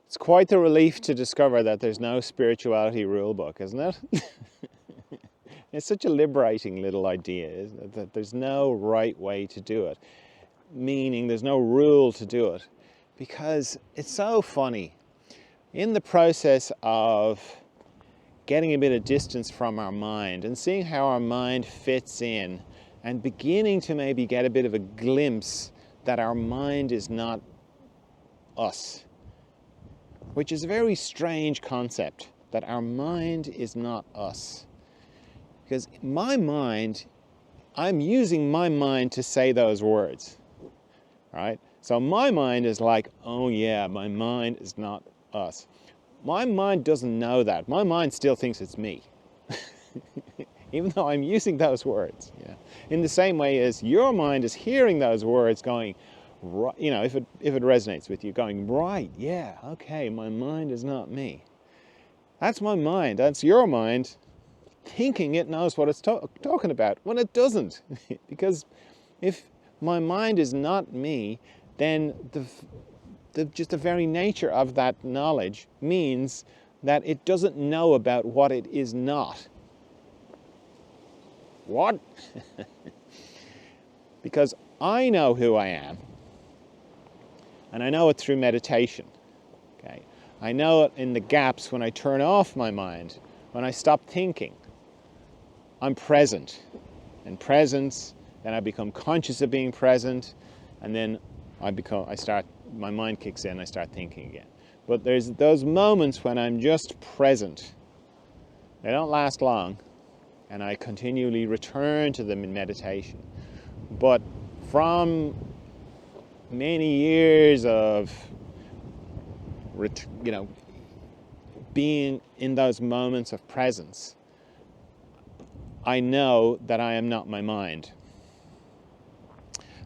It's quite the relief to discover that there's no spirituality rule book, isn't it? It's such a liberating little idea, isn't it? That there's no right way to do it, meaning there's no rule to do it. Because it's so funny. In the process of getting a bit of distance from our mind and seeing how our mind fits in and beginning to maybe get a bit of a glimpse that our mind is not us, which is a very strange concept, that our mind is not us. Because my mind, I'm using my mind to say those words, right? So my mind is like, oh yeah, my mind is not us. My mind doesn't know that. My mind still thinks it's me, even though I'm using those words. Yeah. In the same way as your mind is hearing those words going, you know, if it resonates with you, going, right, yeah, okay, my mind is not me. That's my mind. That's your mind thinking it knows what it's talking about when it doesn't. Because if my mind is not me, then just the very nature of that knowledge means that it doesn't know about what it is not. What? Because I know who I am, and I know it through meditation. Okay? I know it in the gaps when I turn off my mind, when I stop thinking. I'm present. And presence, then I become conscious of being present, and then my mind kicks in, I start thinking again. But there's those moments when I'm just present. They don't last long, and I continually return to them in meditation. But from many years of, being in those moments of presence, I know that I am not my mind.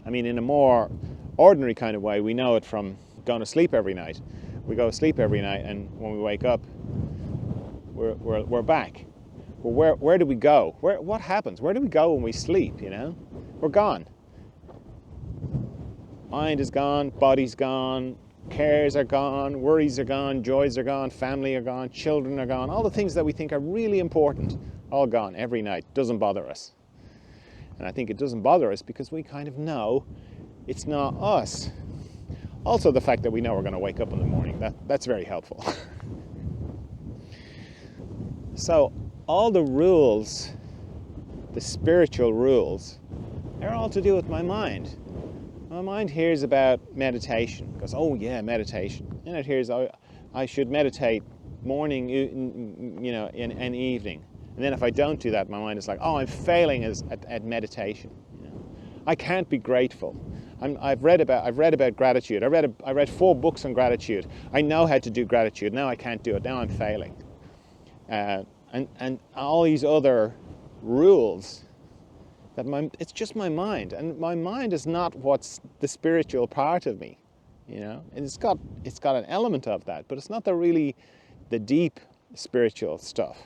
I mean, in a more ordinary kind of way, we know it from going to sleep every night. We go to sleep every night, and when we wake up, we're back. Well, where do we go? What happens? Where do we go when we sleep? You know, we're gone. Mind is gone, body's gone, cares are gone, worries are gone, joys are gone, family are gone, children are gone. All the things that we think are really important, all gone every night. Doesn't bother us. And I think it doesn't bother us because we kind of know it's not us. Also, the fact that we know we're going to wake up in the morning, that's very helpful. So all the rules, the spiritual rules, they're all to do with my mind. My mind hears about meditation, goes, oh yeah, meditation. And it hears, oh, I should meditate morning, and evening. And then if I don't do that, my mind is like, oh, I'm failing at meditation. You know? I can't be grateful. I've read about gratitude. I read 4 books on gratitude. I know how to do gratitude. Now I can't do it. Now I'm failing. And all these other rules. It's just my mind, and my mind is not what's the spiritual part of me, you know. And it's got an element of that, but it's not really the deep spiritual stuff.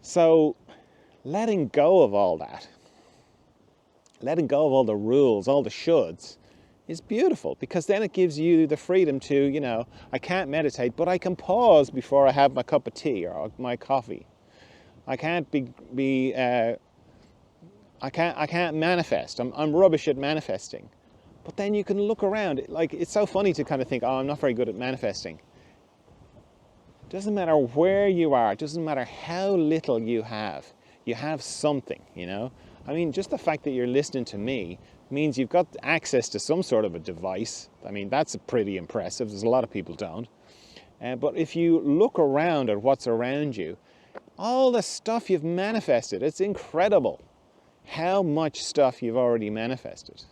So, letting go of all that, letting go of all the rules, all the shoulds, is beautiful, because then it gives you the freedom to, I can't meditate, but I can pause before I have my cup of tea or my coffee. I can't I can't manifest. I'm rubbish at manifesting. But then you can look around. Like, it's so funny to kind of think, oh, I'm not very good at manifesting. It doesn't matter where you are. It doesn't matter how little you have. You have something, I mean, just the fact that you're listening to me means you've got access to some sort of a device. I mean, that's pretty impressive. There's a lot of people don't. But if you look around at what's around you, all the stuff you've manifested, it's incredible how much stuff you've already manifested.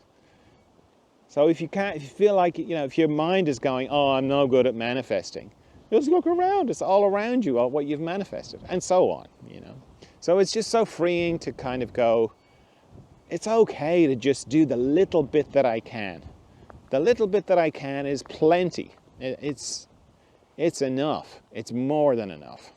So if you feel like, if your mind is going, oh, I'm no good at manifesting, just look around. It's all around you, all what you've manifested, and so on, So it's just so freeing to kind of go, it's okay to just do the little bit that I can. The little bit that I can is plenty. It's enough. It's more than enough.